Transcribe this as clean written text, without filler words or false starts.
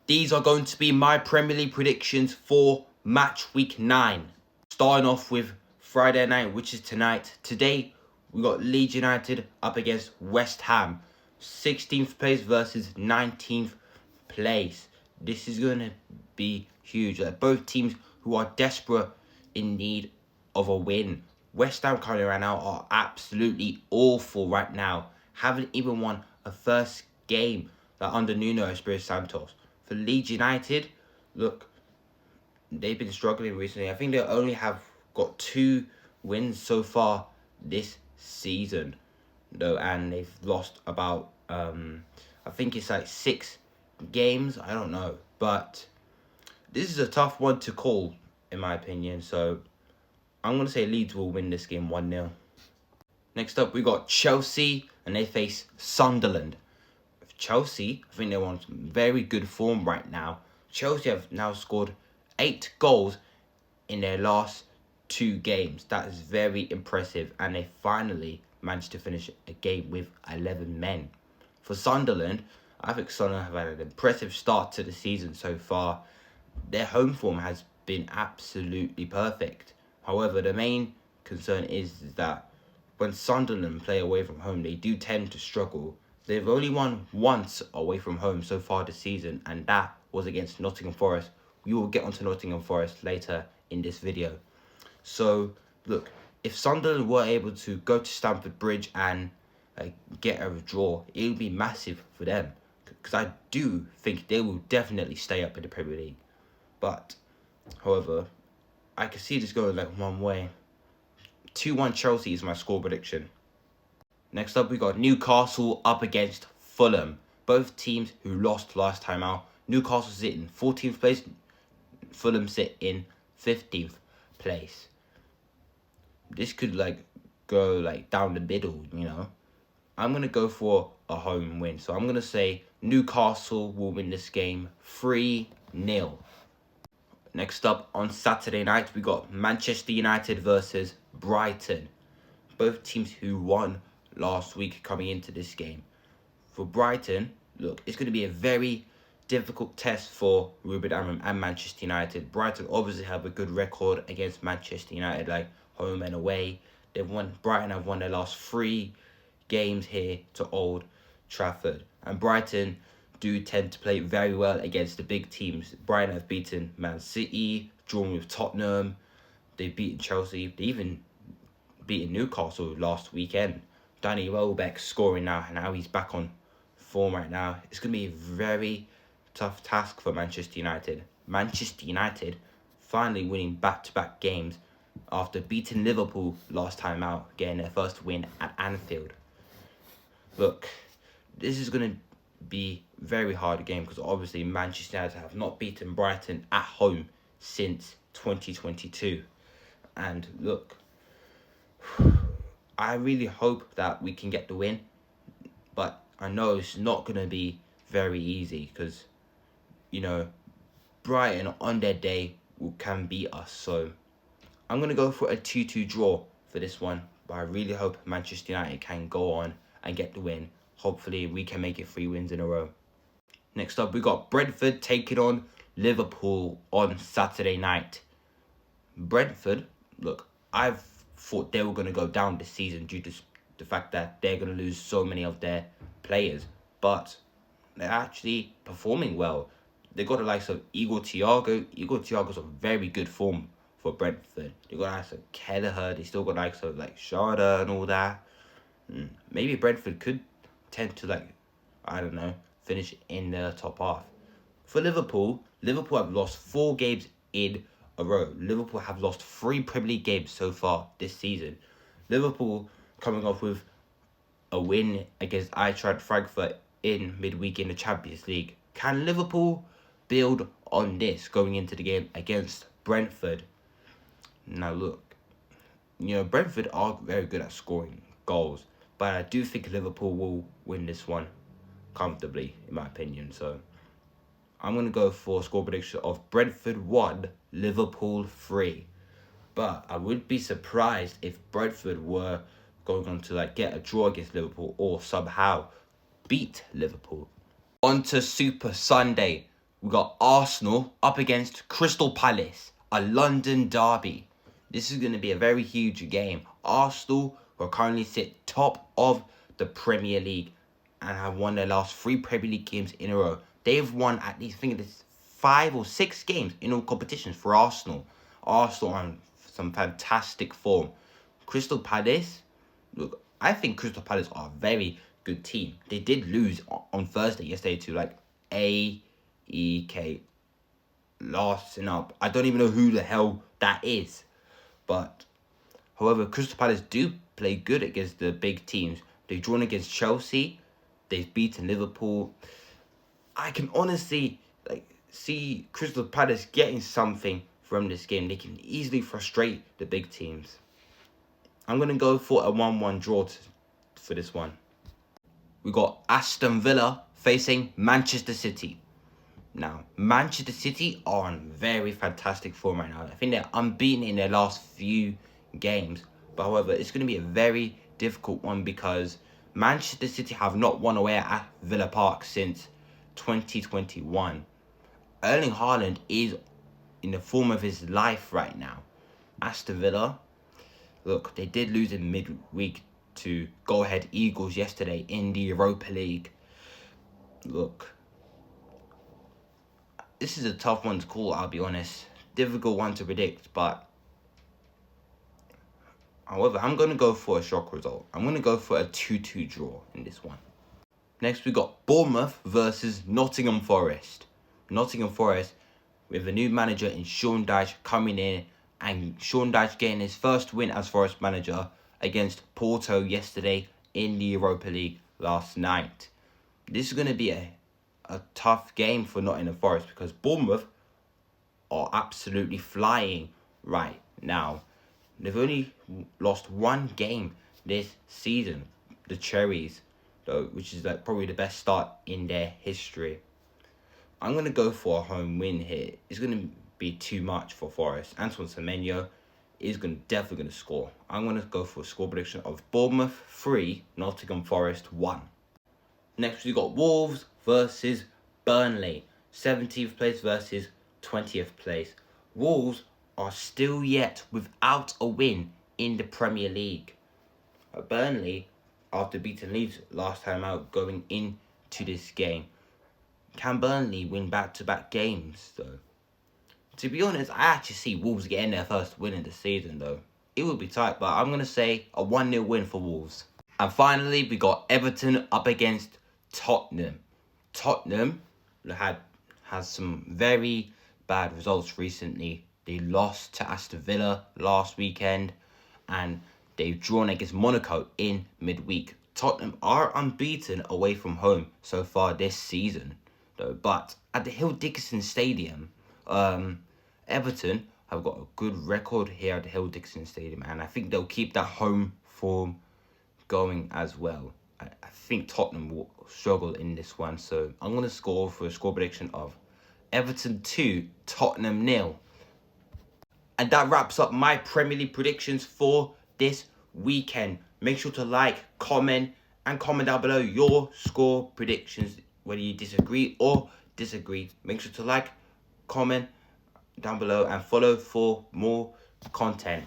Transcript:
These are going to be my Premier League predictions for match week 9. Starting off with Friday night, which is tonight. Today, we got Leeds United up against West Ham. 16th place versus 19th place. This is going to be huge. Both teams who are desperate in need of a win. West Ham currently right now are absolutely awful right now. Haven't even won a first game under Nuno Espirito Santos. For Leeds United, look, they've been struggling recently. I think they only have got 2 wins so far this season, though, and they've lost about I think it's like 6 games. I don't know, but this is a tough one to call in my opinion. So I'm gonna say Leeds will win this game 1-0. Next up, we got Chelsea, and they face Sunderland. Chelsea, I think they're on some very good form right now. Chelsea have now scored 8 goals in their last 2 games. That is very impressive, and they finally managed to finish a game with 11 men. For Sunderland, I think Sunderland have had an impressive start to the season so far. Their home form has been absolutely perfect. However, the main concern is that when Sunderland play away from home, they do tend to struggle. They've only won once away from home so far this season, and that was against Nottingham Forest. We will get onto Nottingham Forest later in this video. So, look, if Sunderland were able to go to Stamford Bridge and get a draw, it would be massive for them. Because I do think they will definitely stay up in the Premier League. But, however, I can see this going like one way. 2-1 Chelsea is my score prediction. Next up, we got Newcastle up against Fulham. Both teams who lost last time out. Newcastle sit in 14th place. Fulham sit in 15th place. This could go down the middle, you know. I'm going to go for a home win. So I'm going to say Newcastle will win this game 3-0. Next up, on Saturday night, we got Manchester United versus Brighton. Both teams who won last week coming into this game. For Brighton, look, it's going to be a very difficult test for Ruben Amorim and Manchester United. Brighton obviously have a good record against Manchester United, like home and away. Brighton have won their last 3 games here to Old Trafford, and Brighton do tend to play very well against the big teams. Brighton have beaten Man City, drawn with Tottenham. They've beaten Chelsea. They even beaten Newcastle last weekend. Danny Welbeck scoring now, and now he's back on form right now. It's going to be a very tough task for Manchester United. Manchester United finally winning back-to-back games after beating Liverpool last time out, getting their first win at Anfield. Look, this is going to be a very hard game because obviously Manchester United have not beaten Brighton at home since 2022. And look, I really hope that we can get the win, but I know it's not going to be very easy because, you know, Brighton on their day can beat us. So I'm going to go for a 2-2 draw for this one, but I really hope Manchester United can go on and get the win. Hopefully we can make it 3 wins in a row. Next up, we got Brentford taking on Liverpool on Saturday night. Brentford, look, I've thought they were going to go down this season due to the fact that they're going to lose so many of their players, but they're actually performing well. They got the likes of Igor Thiago. Igor Thiago's a very good form for Brentford. They got the likes of Kelleher. They still got the likes of Sharda and all that. Maybe Brentford could tend to I don't know, finish in the top half. For Liverpool have lost 4 games in a row. Liverpool have lost 3 Premier League games so far this season. Liverpool coming off with a win against Eintracht Frankfurt in midweek in the Champions League. Can Liverpool build on this going into the game against Brentford? Now look, you know, Brentford are very good at scoring goals, but I do think Liverpool will win this one comfortably, in my opinion. So I'm going to go for a score prediction of Brentford 1, Liverpool 3. But I would be surprised if Brentford were going on to get a draw against Liverpool or somehow beat Liverpool. On to Super Sunday. we got Arsenal up against Crystal Palace, a London derby. This is going to be a very huge game. Arsenal will currently sit top of the Premier League and have won their last 3 Premier League games in a row. They've won at least, I think it's 5 or 6 games in all competitions for Arsenal. Arsenal on some fantastic form. Crystal Palace, look, I think Crystal Palace are a very good team. They did lose on Thursday yesterday to like AEK. Last up. I don't even know who the hell that is. But, however, Crystal Palace do play good against the big teams. They've drawn against Chelsea. They've beaten Liverpool. I can honestly see Crystal Palace getting something from this game. They can easily frustrate the big teams. I'm going to go for a 1-1 draw for this one. We got Aston Villa facing Manchester City. Now, Manchester City are on very fantastic form right now. I think they're unbeaten in their last few games. But however, it's going to be a very difficult one because Manchester City have not won away at Villa Park since 2021. Erling Haaland is in the form of his life right now. Aston Villa, look, they did lose in midweek to Go Ahead Eagles yesterday in the Europa League. Look, this is a tough one to call, I'll be honest. Difficult one to predict, but however, I'm going to go for a shock result. I'm going to go for a 2-2 draw in this one. Next, we got Bournemouth versus Nottingham Forest. Nottingham Forest with a new manager in Sean Dyche coming in, and Sean Dyche getting his first win as Forest manager against Porto yesterday in the Europa League last night. This is going to be a tough game for Nottingham Forest because Bournemouth are absolutely flying right now. They've only lost 1 game this season, the Cherries, though, which is probably the best start in their history. I'm going to go for a home win here. It's going to be too much for Forest. Antoine Semenyo is definitely going to score. I'm going to go for a score prediction of Bournemouth 3, Nottingham Forest 1. Next, we've got Wolves versus Burnley. 17th place versus 20th place. Wolves are still yet without a win in the Premier League. Burnley, after beating Leeds last time out, going into this game. Can Burnley win back-to-back games, though? To be honest, I actually see Wolves getting their first win in the season, though. It will be tight, but I'm going to say a 1-0 win for Wolves. And finally, we got Everton up against Tottenham. Tottenham has some very bad results recently. They lost to Aston Villa last weekend, and they've drawn against Monaco in midweek. Tottenham are unbeaten away from home so far this season, though. But at the Hill Dickinson Stadium, Everton have got a good record here at the Hill Dickinson Stadium, and I think they'll keep that home form going as well. I think Tottenham will struggle in this one, so I'm going to score for a score prediction of Everton 2, Tottenham 0. And that wraps up my Premier League predictions for this weekend. Make sure to like, comment down below your score predictions, whether you disagree or disagree. Make sure to like, comment down below, and follow for more content.